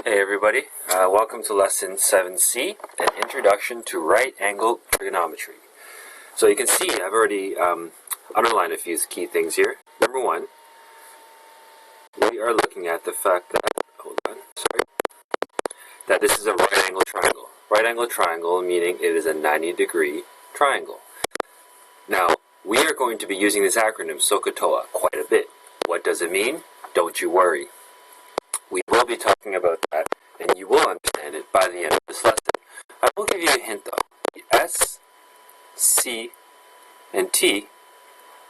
Hey everybody, welcome to lesson 7C, an introduction to right-angled trigonometry. So you can see I've already underlined a few key things here. Number one, we are looking at the fact that this is a right-angled triangle. Right-angled triangle meaning it is a 90-degree triangle. Now, we are going to be using this acronym, TOA, quite a bit. What does it mean? Don't you worry. We will be talking about that, and you will understand it by the end of this lesson. I will give you a hint though. The S, C, and T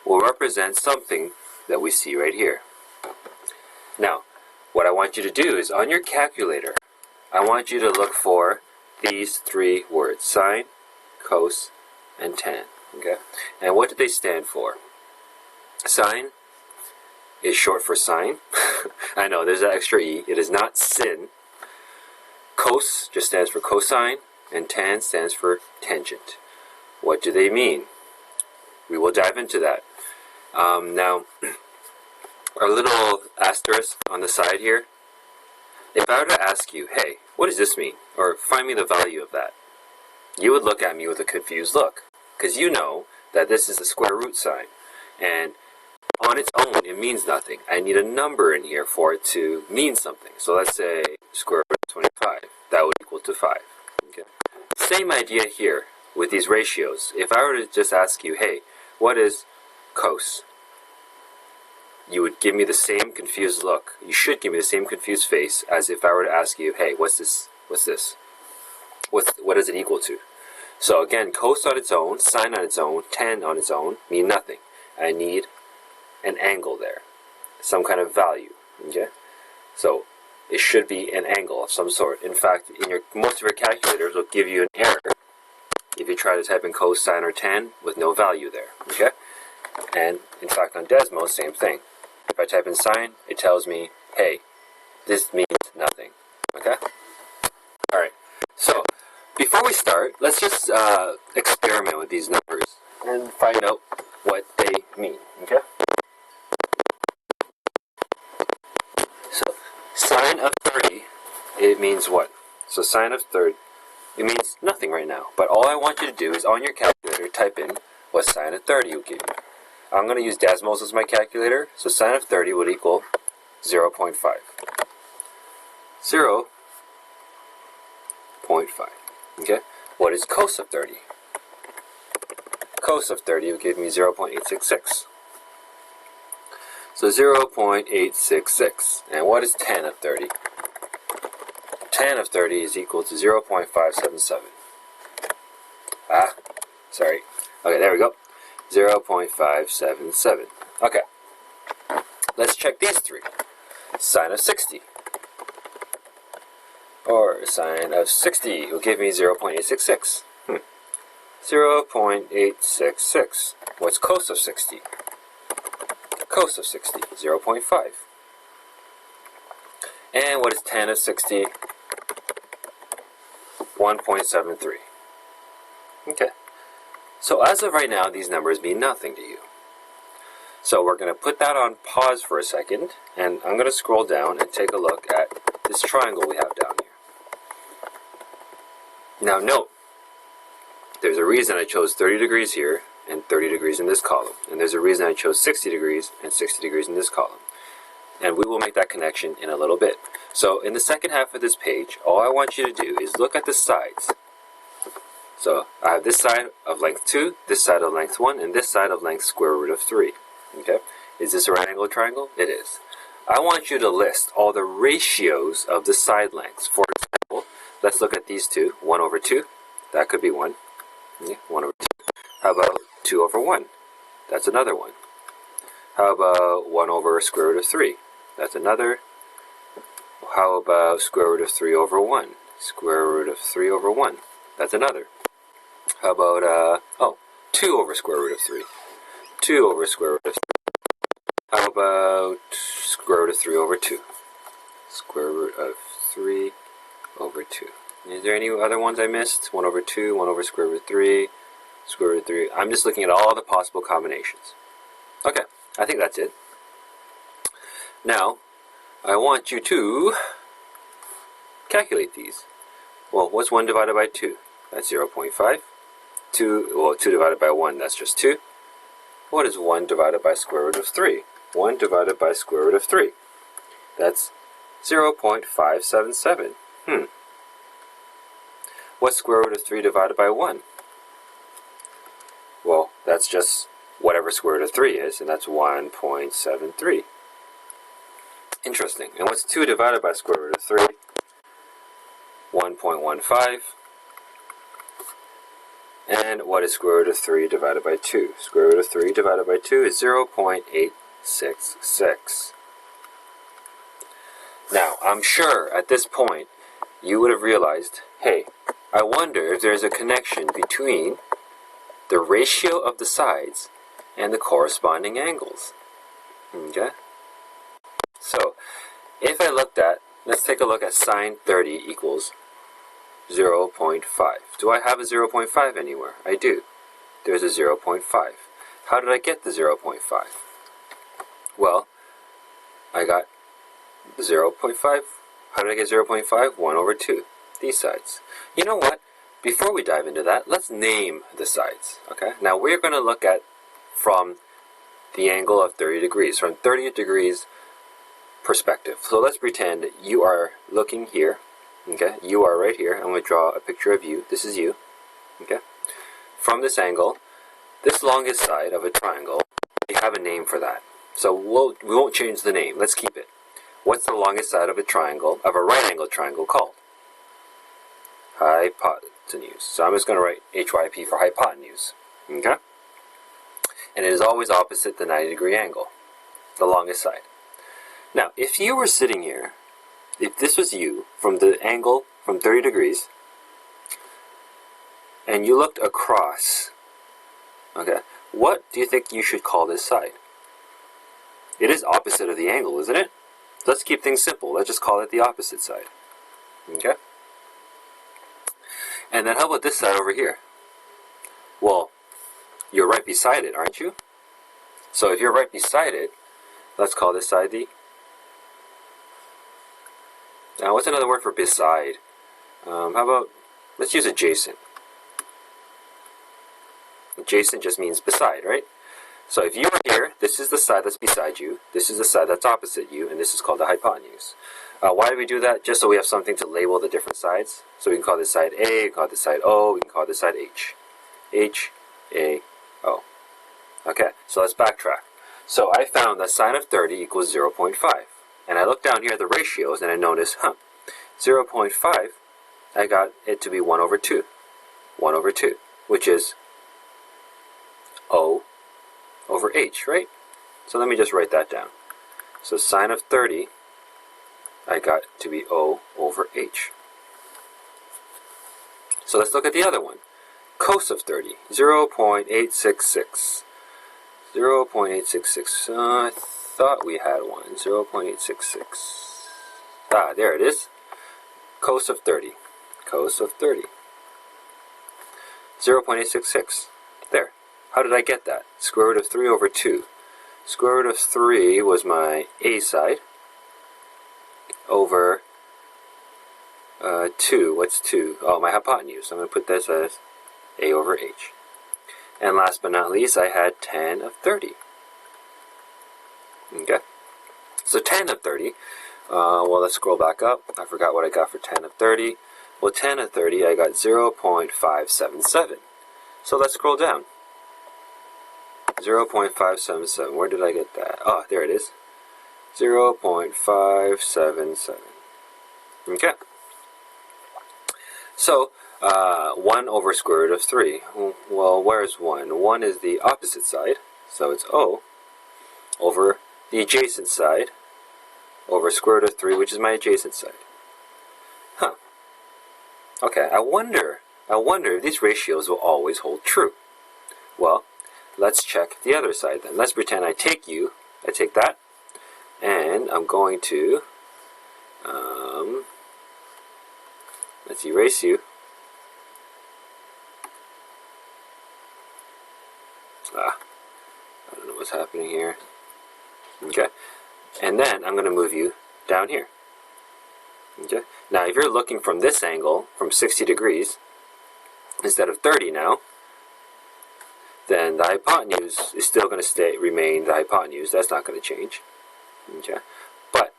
will represent something that we see right here. Now, what I want you to do is on your calculator, I want you to look for these three words, sine, cos, and tan. Okay? And what do they stand for? Sine is short for sine. I know, there's an extra E. It is not sin. Cos just stands for cosine, and tan stands for tangent. What do they mean? We will dive into that. Now, a little asterisk on the side here. If I were to ask you, hey, what does this mean? Or find me the value of that. You would look at me with a confused look. Because you know that this is a square root sign. And on its own, it means nothing. I need a number in here for it to mean something. So let's say square root of 25. That would equal to 5. Okay. Same idea here with these ratios. If I were to just ask you, hey, what is cos? You would give me the same confused look. You should give me the same confused face as if I were to ask you, hey, what's this? What's this? What does it equal to? So again, cos on its own, sine on its own, tan on its own mean nothing. I need an angle there, some kind of value. Okay, so it should be an angle of some sort. In fact, most of your calculators will give you an error if you try to type in cos, sine, or tan with no value there. Okay, and in fact on Desmo, same thing. If I type in sine, it tells me, hey, this means nothing. Okay, all right. So before we start, let's just experiment with these numbers and find out what they mean. Okay. So, sine of 30, it means what? So sine of 30, it means nothing right now. But all I want you to do is on your calculator, type in what sine of 30 will give you. I'm going to use Desmos as my calculator. So sine of 30 would equal 0.5. 0.5. Okay? What is cos of 30? Cos of 30 will give me 0.866. So 0.866. And what is tan of 30? Tan of 30 is equal to 0.577. Sorry. Okay, there we go. 0.577. Okay. Let's check these three. Sine of 60. Or sine of 60 will give me 0.866. 0.866. What's cos of 60? Cos of 60, 0.5. And what is tan of 60? 1.73. Okay. So as of right now, these numbers mean nothing to you. So we're going to put that on pause for a second, and I'm going to scroll down and take a look at this triangle we have down here. Now note, there's a reason I chose 30 degrees here and 30 degrees in this column. And there's a reason I chose 60 degrees and 60 degrees in this column. And we will make that connection in a little bit. So in the second half of this page, all I want you to do is look at the sides. So I have this side of length 2, this side of length 1, and this side of length square root of 3. Okay? Is this a right angle triangle? It is. I want you to list all the ratios of the side lengths. For example, let's look at these two. 1 over 2. That could be 1. Yeah, 1 over 2. How about 2 over 1? That's another one. How about 1 over square root of 3? That's another. How about square root of 3 over 1? Square root of 3 over 1. That's another. How about, 2 over square root of 3. 2 over square root of 3. How about square root of 3 over 2? Square root of 3 over 2. Is there any other ones I missed? 1 over 2, 1 over square root of 3. Square root of 3. I'm just looking at all the possible combinations. Okay, I think that's it. Now, I want you to calculate these. Well, what's 1 divided by 2? That's 0.5. 2 divided by 1, that's just 2. What is 1 divided by square root of 3? 1 divided by square root of 3. That's 0.577. What's square root of 3 divided by 1? Well, that's just whatever square root of 3 is, and that's 1.73. Interesting. And what's 2 divided by square root of 3? 1.15. And what is square root of 3 divided by 2? Square root of 3 divided by 2 is 0.866. Now, I'm sure at this point you would have realized, hey, I wonder if there's a connection between the ratio of the sides and the corresponding angles. Okay? So, if I looked at, let's take a look at sine 30 equals 0.5. Do I have a 0.5 anywhere? I do. There's a 0.5. How did I get the 0.5? Well, I got 0.5. How did I get 0.5? 1 over 2. These sides. You know what? Before we dive into that, let's name the sides. Okay? Now we're going to look at from the angle of 30 degrees, from 30 degrees perspective. So let's pretend you are looking here. Okay? You are right here. I'm going to draw a picture of you. This is you. Okay? From this angle, this longest side of a triangle, we have a name for that. So we won't change the name. Let's keep it. What's the longest side of a triangle, of a right angle triangle called? Hypotenuse. So I'm just going to write HYP for hypotenuse. Okay? And it is always opposite the 90-degree angle, the longest side. Now, if you were sitting here, if this was you, from the angle from 30 degrees, and you looked across, okay, what do you think you should call this side? It is opposite of the angle, isn't it? Let's keep things simple. Let's just call it the opposite side. Okay? And then how about this side over here? Well, you're right beside it, aren't you? So if you're right beside it, let's call this side the... Now, what's another word for beside? How about, let's use adjacent. Adjacent just means beside, right? So if you are here, this is the side that's beside you, this is the side that's opposite you, and this is called the hypotenuse. Why do we do that? Just so we have something to label the different sides. So we can call this side A, we can call this side O, we can call this side H. H, A, O. Okay, so let's backtrack. So I found that sine of 30 equals 0.5. And I look down here at the ratios and I notice, 0.5, I got it to be 1 over 2. 1 over 2, which is O over H, right? So let me just write that down. So sine of 30, I got to be O over H. So let's look at the other one. Cos of 30, 0.866. 0.866. I thought we had one. 0.866. Ah, there it is. Cos of 30. Cos of 30. 0.866. There. How did I get that? Square root of 3 over 2. Square root of 3 was my A side over 2. What's 2? Oh, my hypotenuse. I'm going to put this as A over H. And last but not least, I had tan of 30. Okay. So tan of 30. Well, let's scroll back up. I forgot what I got for tan of 30. Well, tan of 30, I got 0.577. So let's scroll down. 0.577. Where did I get that? Oh, there it is. 0.577. Okay. So, 1 over square root of 3. Well, where's 1? 1 is the opposite side, so it's O, over the adjacent side, over square root of 3, which is my adjacent side. Okay, I wonder if these ratios will always hold true. Well, let's check the other side then. Let's pretend I take that, and I'm going to, let's erase you. I don't know what's happening here. Okay, and then I'm going to move you down here. Okay. Now, if you're looking from this angle, from 60 degrees, instead of 30 now, then the hypotenuse is still going to remain the hypotenuse. That's not going to change. Okay. But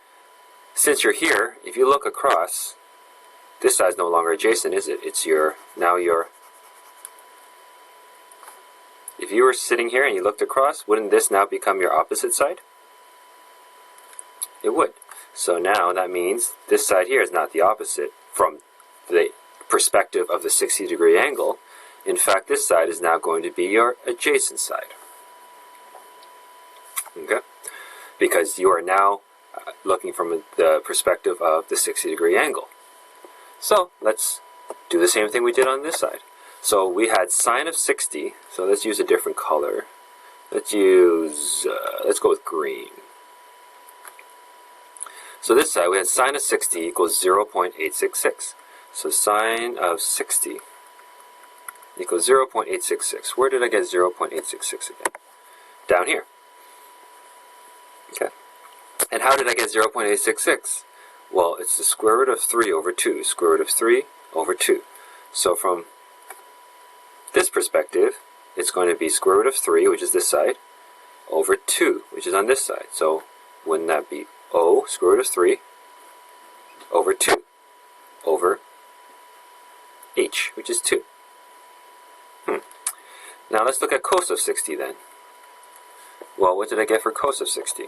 since you're here, if you look across, this side's no longer adjacent, is it? It's now your. If you were sitting here and you looked across, wouldn't this now become your opposite side? It would. So now that means this side here is not the opposite from the perspective of the 60-degree angle. In fact, this side is now going to be your adjacent side. Okay? Because you are now looking from the perspective of the 60-degree angle. So let's do the same thing we did on this side. So we had sine of 60. So let's use a different color. Let's go with green. So this side we had sine of 60 equals 0.866. So sine of 60 equals 0.866. Where did I get 0.866 again? Down here. Okay. And how did I get 0.866? Well, it's the square root of 3 over 2. Square root of 3 over 2. So from this perspective, it's going to be square root of 3, which is this side, over 2, which is on this side. So wouldn't that be O, square root of 3, over 2, over H, which is 2. Now let's look at cos of 60 then. Well, what did I get for cos of 60?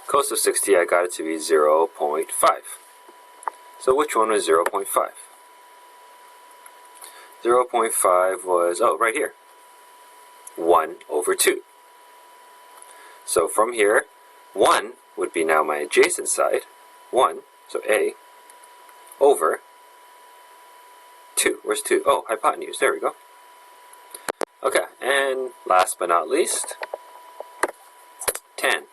Cos of 60, I got it to be 0.5. So which one was 0.5? 0.5 was, right here, 1 over 2. So from here, 1 would be now my adjacent side, 1, so A, over 2. Where's 2? Oh, hypotenuse, there we go. Okay, and last but not least, tan.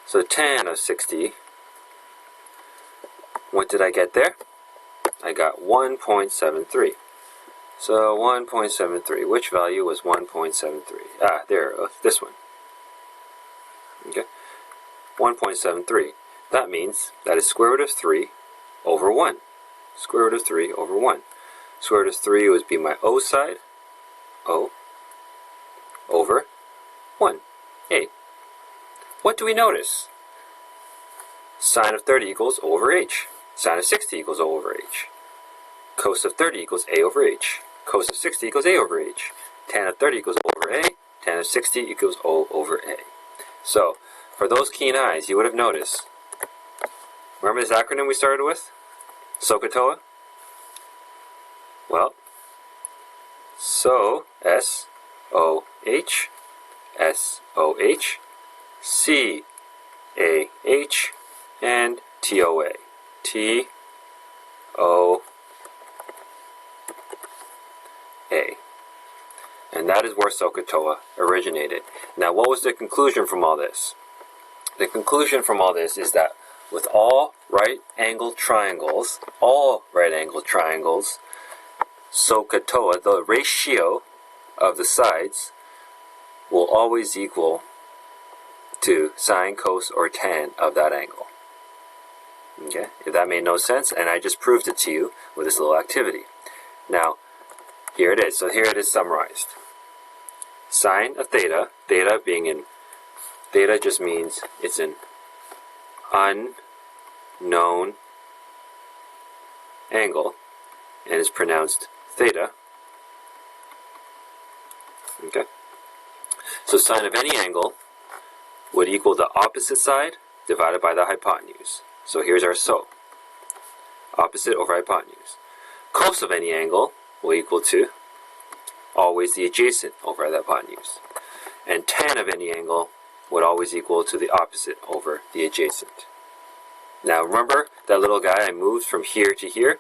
So tan of 60, what did I get there? I got 1.73. So 1.73, which value was 1.73? There, this one. Okay, 1.73. That means that is square root of 3 over 1. Square root of 3 over 1. Square root of 3 would be my O side, O, over 1, A. What do we notice? Sine of 30 equals O over H. Sine of 60 equals O over H. Cos of 30 equals A over H. Cos of 60 equals A over H. Tan of 30 equals O over A. Tan of 60 equals O over A. So, for those keen eyes, you would have noticed. Remember this acronym we started with? SOH? Well, so, S-O-H, S-O-H, C-A-H, and T-O-A. T-O-A. And that is where SOH originated. Now, what was the conclusion from all this? The conclusion from all this is that with all right-angled triangles, SOH, the ratio of the sides will always equal to sine, cos, or tan of that angle. Okay, if that made no sense, and I just proved it to you with this little activity. Now, here it is. So here it is summarized. Sine of theta, theta just means it's an unknown angle, and is pronounced theta. Okay. So sine of any angle would equal the opposite side divided by the hypotenuse. So here's our SOH. Opposite over hypotenuse. Cos of any angle will equal to always the adjacent over the hypotenuse. And tan of any angle would always equal to the opposite over the adjacent. Now remember that little guy I moved from here to here?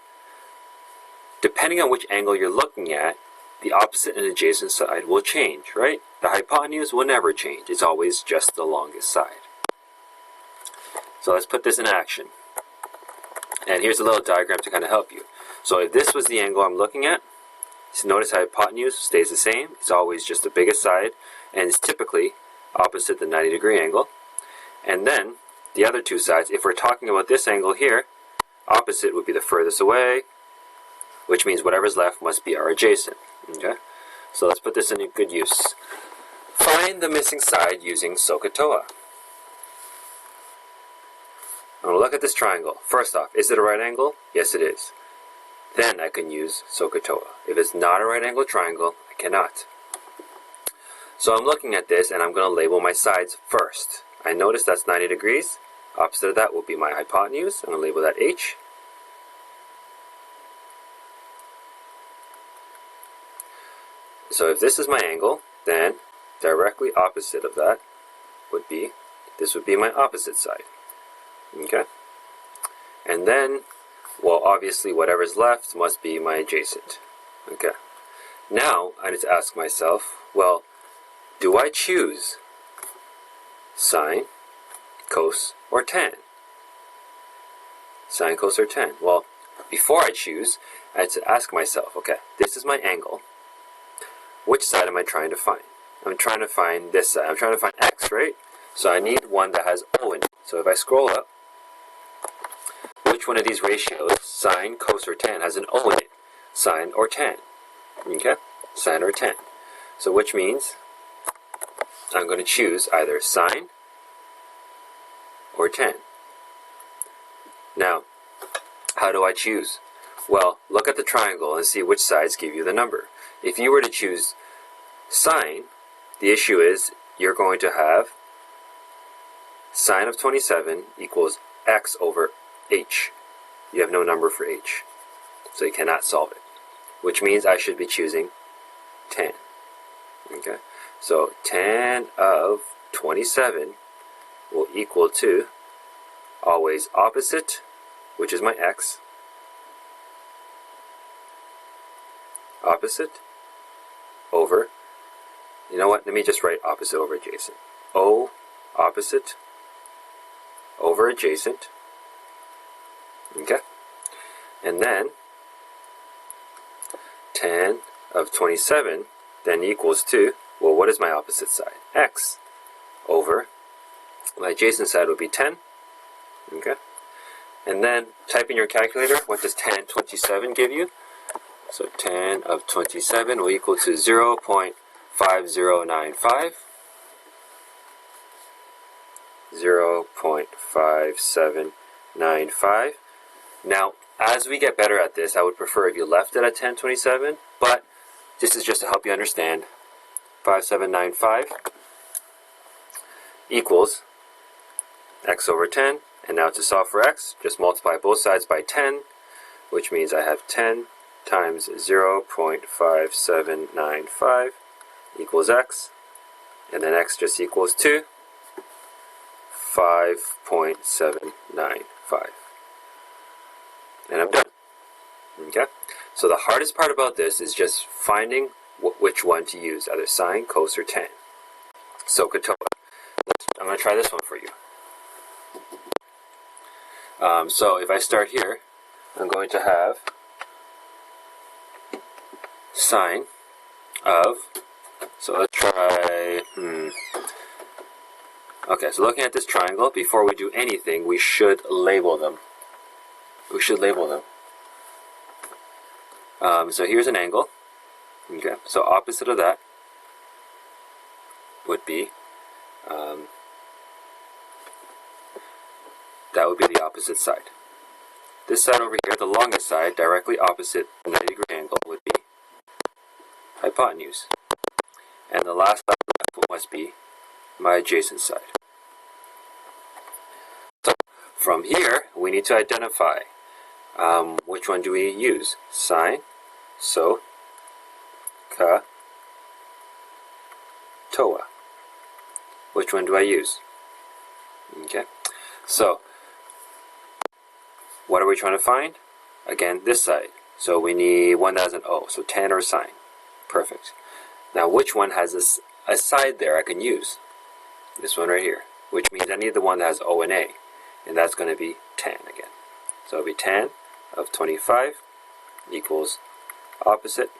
Depending on which angle you're looking at, the opposite and adjacent side will change, right? The hypotenuse will never change. It's always just the longest side. So let's put this in action. And here's a little diagram to kind of help you. So if this was the angle I'm looking at, so notice how hypotenuse stays the same. It's always just the biggest side, and it's typically opposite the 90-degree angle. And then the other two sides, if we're talking about this angle here, opposite would be the furthest away, which means whatever's left must be our adjacent. Okay? So let's put this in good use. Find the missing side using SOH. I'm going to look at this triangle. First off, is it a right angle? Yes, it is. Then I can use SOH. If it's not a right angle triangle, I cannot. So I'm looking at this and I'm going to label my sides first. I notice that's 90 degrees. Opposite of that will be my hypotenuse. I'm going to label that H. So if this is my angle, then directly opposite of that would be, this would be my opposite side. Okay? And then, well, obviously whatever's left must be my adjacent. Okay? Now, I need to ask myself, well, do I choose sine, cos, or tan? Sine, cos, or tan? Well, before I choose, I had to ask myself, okay, this is my angle. Which side am I trying to find? I'm trying to find this side. I'm trying to find x, right? So I need one that has O in it. So if I scroll up, which one of these ratios, sine, cos, or tan, has an O in it? Sine or tan? Okay? Sine or tan. So which means I'm going to choose either sine or tan. Now, how do I choose? Well, look at the triangle and see which sides give you the number. If you were to choose sine, the issue is you're going to have sine of 27 equals x over h. You have no number for h, so you cannot solve it, which means I should be choosing tan. Okay, so tan of 27 will equal to always opposite, which is my x, opposite over, you know what, let me just write opposite over adjacent. O opposite over adjacent. Okay? And then tan of 27 then equals to, well, what is my opposite side? X over, my adjacent side would be 10. Okay? And then type in your calculator, what does tan 27 give you? So tan of 27 will equal to 0.5095. 0.5795. Now, as we get better at this, I would prefer if you left it at 1027, but this is just to help you understand. 5795 equals x over 10, and now to solve for x, just multiply both sides by 10, which means I have 10 times 0.5795 equals x, and then x just equals to 5.795. And I'm done. Okay? So the hardest part about this is just finding which one to use, either sine, cos, or tan. SOH. I'm going to try this one for you. So if I start here, I'm going to have sine of, so let's try, okay, so looking at this triangle, before we do anything, we should label them. So here's an angle. Okay, so opposite of that would be, that would be the opposite side. This side over here, the longest side, directly opposite the 90 degree angle, would be hypotenuse. And the last side left must be my adjacent side. So from here, we need to identify which one do we use? Sine, SOH, TOA. Which one do I use? Okay, so what are we trying to find? Again, this side. So we need one that has an O, so tan or sine. Perfect. Now which one has a side there I can use? This one right here, which means I need the one that has O and A, and that's going to be tan again. So it'll be tan of 25 equals opposite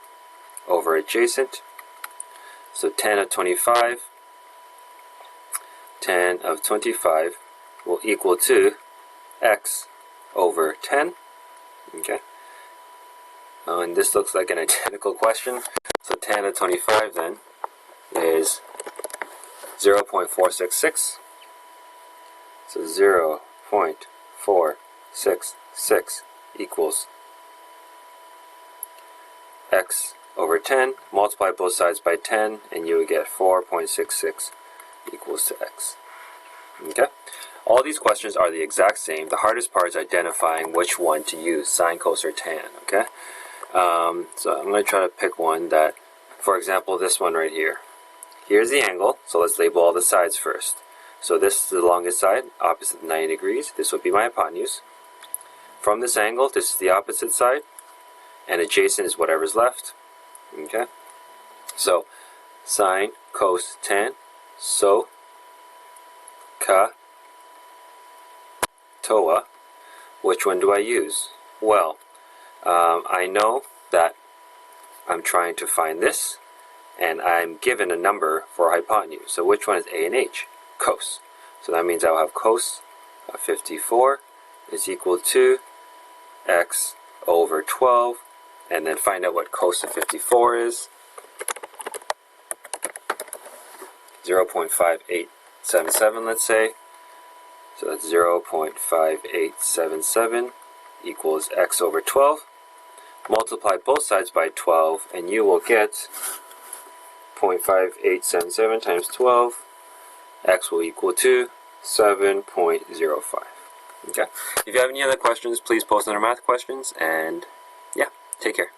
over adjacent. So tan of 25 will equal to x over 10. Okay. And this looks like an identical question. So tan of 25 then is 0.466. So 0.466 equals x over 10. Multiply both sides by 10 and you would get 4.66 equals to x. Okay? All these questions are the exact same. The hardest part is identifying which one to use, sine, cos, or tan. Okay? So I'm going to try to pick one that, for example, this one right here. Here's the angle, so let's label all the sides first. So this is the longest side, opposite 90 degrees. This would be my hypotenuse. From this angle, this is the opposite side, and adjacent is whatever's left. Okay? So sine, cos, tan, SO, CAH, TOA. Which one do I use? Well, I know that I'm trying to find this, and I'm given a number for hypotenuse. So which one is A and H? Cos. So that means I'll have cos of 54 is equal to x over 12, and then find out what cos of 54 is. 0.5877, let's say. So that's 0.5877 equals x over 12. Multiply both sides by 12, and you will get 0.5877 times 12. X will equal to 7.05. Okay. If you have any other questions, please post under math questions, and yeah, take care.